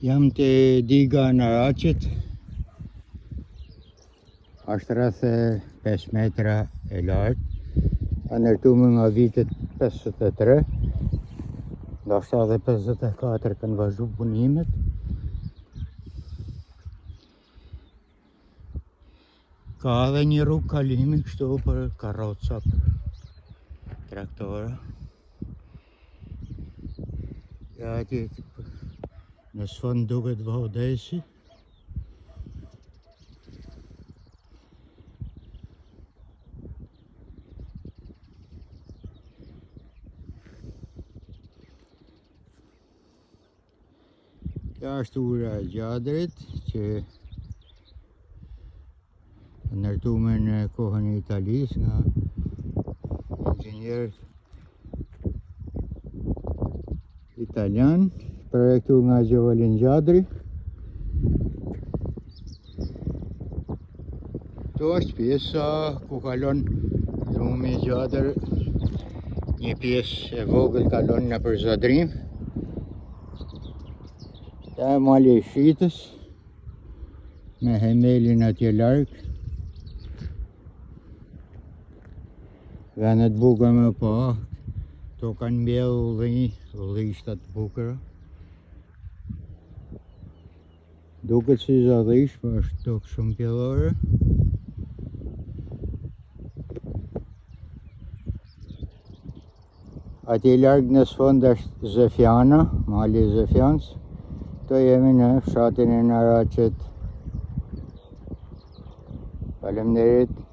Jam të diga në Araqit. Është rreth 5 metra e lartë. Ka ndërtuar nga vitet 53. Ndoshta edhe 54 kanë vazhdu punimet. Ka edhe një rrugë kalimi kështu për karroca, për traktora. Ja atje në sfond duket Vaudesi. Kjo është ura e Gjadrit që ndërtuar në kohën e Italisë nga inxhinierët italian, projektuar nga Gjovelin Gjadri. Këtu është pjesa ku kalon lumi i Gjadër, një pjesë e vogël kalon nëpër Zadrim. Ka mali i Shitës me Hemelin atje larg. Venet bukur me pa, to kanë mbjell ullishta të bukura. Duket si Zadrish, po është tokë shumë pjellore. Atje larg në sfond është Zefjana, mali i Zefjanës. Këto jemi në fshatin e Araqit. Faleminderit.